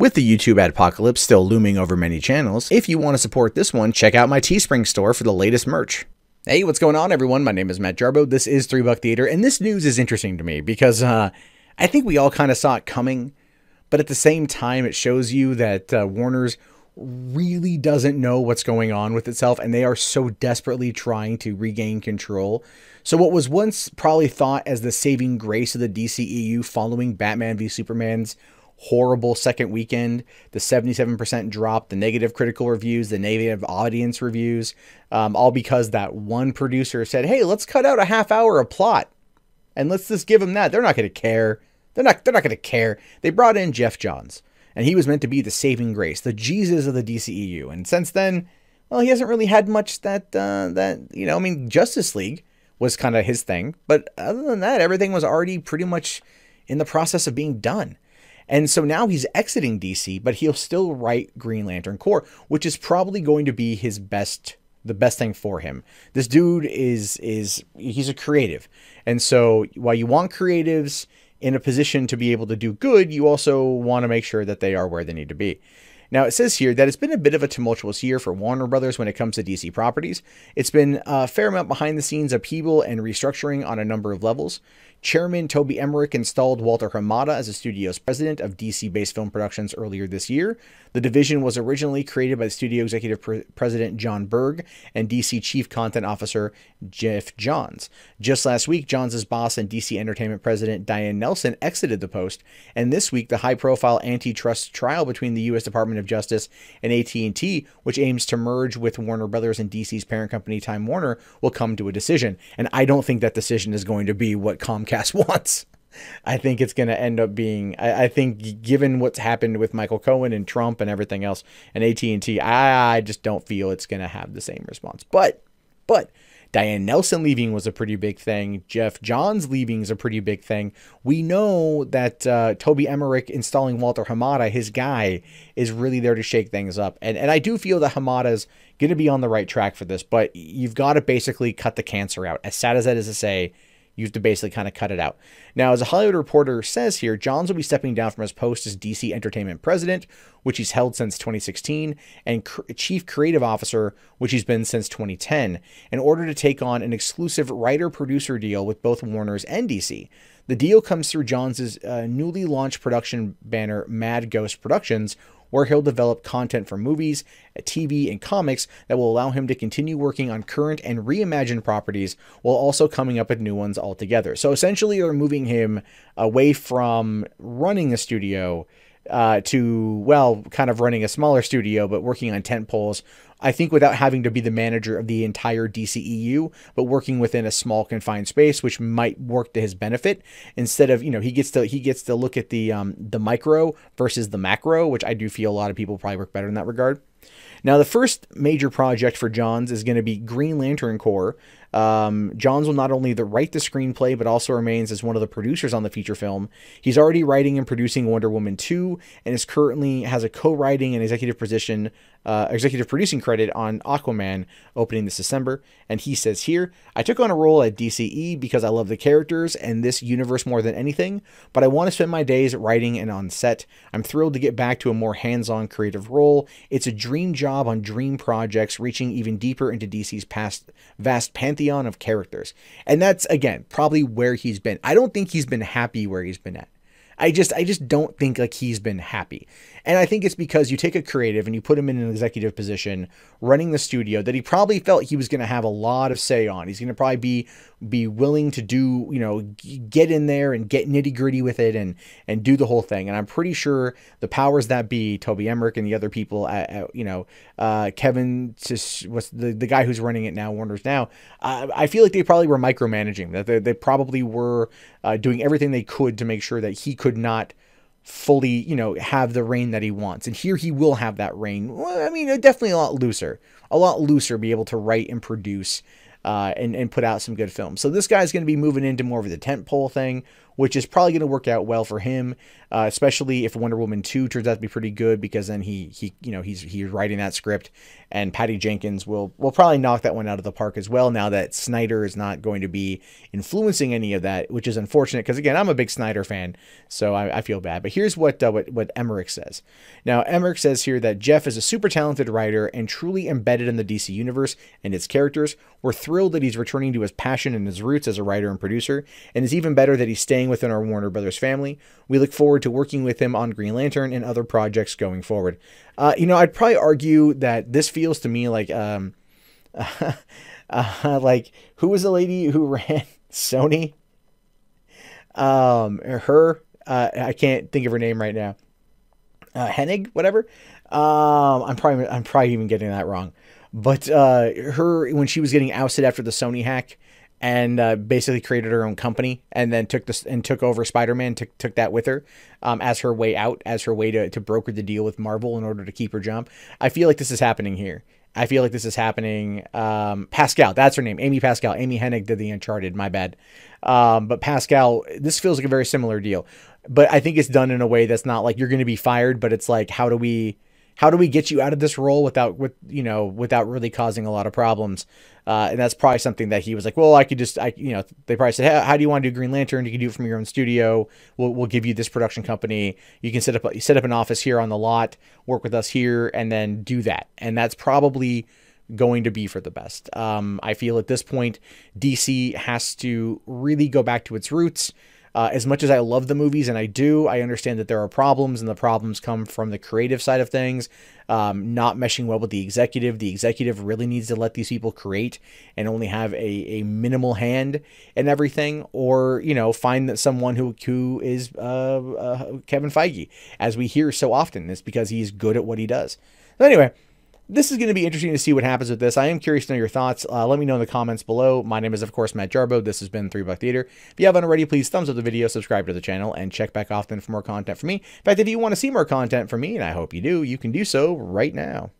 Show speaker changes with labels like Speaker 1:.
Speaker 1: With the YouTube adpocalypse still looming over many channels, if you want to support this one, check out my Teespring store for the latest merch. Hey, what's going on, everyone? My name is Matt Jarbo. This is $3 Theater, and this news is interesting to me because I think we all kind of saw it coming, but at the same time, it shows you that Warner's really doesn't know what's going on with itself, and they are so desperately trying to regain control. So what was once probably thought as the saving grace of the DCEU following Batman v Superman's horrible second weekend, the 77% drop, the negative critical reviews, the negative audience reviews, all because that one producer said, hey, let's cut out a half hour of plot and let's just give them that. They're not going to care. They're not going to care. They brought in Geoff Johns, and he was meant to be the saving grace, the Jesus of the DCEU. And since then, well, he hasn't really had much that Justice League was kind of his thing. But other than that, everything was already pretty much in the process of being done. And so now he's exiting DC, but he'll still write Green Lantern Corps, which is probably going to be the best thing for him. This dude he's a creative. And so while you want creatives in a position to be able to do good, you also want to make sure that they are where they need to be. Now, it says here that it's been a bit of a tumultuous year for Warner Brothers when it comes to DC properties. It's been a fair amount behind the scenes upheaval and restructuring on a number of levels. Chairman Toby Emmerich installed Walter Hamada as the studio's president of DC-based film productions earlier this year. The division was originally created by the studio executive president John Berg and DC chief content officer Geoff Johns. Just last week, Johns' boss and DC Entertainment president Diane Nelson exited the post, and this week the high-profile antitrust trial between the U.S. Department of Justice and AT&T, which aims to merge with Warner Brothers and DC's parent company Time Warner, will come to a decision. And I don't think that decision is going to be what Comcast wants. I think it's going to end up being, I think given what's happened with Michael Cohen and Trump and everything else and AT&T, I just don't feel it's going to have the same response. But Diane Nelson leaving was a pretty big thing. Geoff Johns leaving is a pretty big thing. We know that Toby Emmerich installing Walter Hamada, his guy, is really there to shake things up. And I do feel that Hamada's going to be on the right track for this, but you've got to basically cut the cancer out. As sad as that is to say, you have to basically kind of cut it out. Now, as a Hollywood Reporter says here, Johns will be stepping down from his post as DC Entertainment President, which he's held since 2016, and Chief Creative Officer, which he's been since 2010, in order to take on an exclusive writer-producer deal with both Warner's and DC. The deal comes through Johns' newly launched production banner, Mad Ghost Productions, where he'll develop content for movies, TV, and comics that will allow him to continue working on current and reimagined properties while also coming up with new ones altogether. So essentially, they're moving him away from running a studio to, well, kind of running a smaller studio, but working on tent poles. I think without having to be the manager of the entire DCEU, but working within a small confined space, which might work to his benefit. Instead of, he gets to look at the micro versus the macro, which I do feel a lot of people probably work better in that regard. Now, the first major project for Johns is going to be Green Lantern Corps. Johns will not only write the screenplay, but also remains as one of the producers on the feature film. He's already writing and producing Wonder Woman 2, and is currently has a co-writing and executive producing credit on Aquaman, opening this December. And he says here, I took on a role at DCE because I love the characters and this universe more than anything, but I want to spend my days writing and on set. I'm thrilled to get back to a more hands-on creative role. It's a dream job on dream projects, reaching even deeper into DC's vast pantheon of characters. And that's, again, probably where he's been. I don't think he's been happy where he's been at. I just don't think like he's been happy. And I think it's because you take a creative and you put him in an executive position running the studio that he probably felt he was going to have a lot of say on. He's going to probably be willing to do, get in there and get nitty gritty with it and do the whole thing. And I'm pretty sure the powers that be, Toby Emmerich and the other people Kevin, what's the guy who's running it now, Warner's now, I feel like they probably were micromanaging, that they probably were doing everything they could to make sure that he could not fully, have the reign that he wants. And here he will have that reign. Well, I mean, definitely a lot looser, be able to write and produce and put out some good films. So this guy's going to be moving into more of the tentpole thing, which is probably going to work out well for him, especially if Wonder Woman 2 turns out to be pretty good, because then he's writing that script, and Patty Jenkins will probably knock that one out of the park as well, now that Snyder is not going to be influencing any of that, which is unfortunate, because again, I'm a big Snyder fan, so I feel bad. But here's what Emmerich says. Now, Emmerich says here that Geoff is a super talented writer and truly embedded in the DC universe and its characters. We're thrilled that he's returning to his passion and his roots as a writer and producer, and it's even better that he's staying within our Warner Brothers family. We look forward to working with him on Green Lantern and other projects going forward. I'd probably argue that this feels to me like, like, who was the lady who ran Sony? I can't think of her name right now. Hennig, whatever. I'm probably even getting that wrong. But her, when she was getting ousted after the Sony hack, and basically created her own company, and then took over Spider-Man, took that with her as her way out, as her way to broker the deal with Marvel in order to keep her job. I feel like this is happening here. I feel like this is happening. Pascal, that's her name. Amy Pascal. Amy Hennig did the Uncharted, my bad. But Pascal, this feels like a very similar deal. But I think it's done in a way that's not like you're going to be fired, but it's like, how do we get you out of this role without really causing a lot of problems? And that's probably something that he was like, well, they probably said, hey, how do you want to do Green Lantern? You can do it from your own studio. We'll give you this production company. You can set up an office here on the lot, work with us here, and then do that. And that's probably going to be for the best. I feel at this point, DC has to really go back to its roots. As much as I love the movies, and I understand that there are problems, and the problems come from the creative side of things, not meshing well with the executive. The executive really needs to let these people create and only have a minimal hand in everything, or, find someone who is Kevin Feige, as we hear so often. It's because he's good at what he does. So anyway, this is going to be interesting to see what happens with this. I am curious to know your thoughts. Let me know in the comments below. My name is, of course, Matt Jarbo. This has been 3 Buck Theater. If you haven't already, please thumbs up the video, subscribe to the channel, and check back often for more content from me. In fact, if you want to see more content from me, and I hope you do, you can do so right now.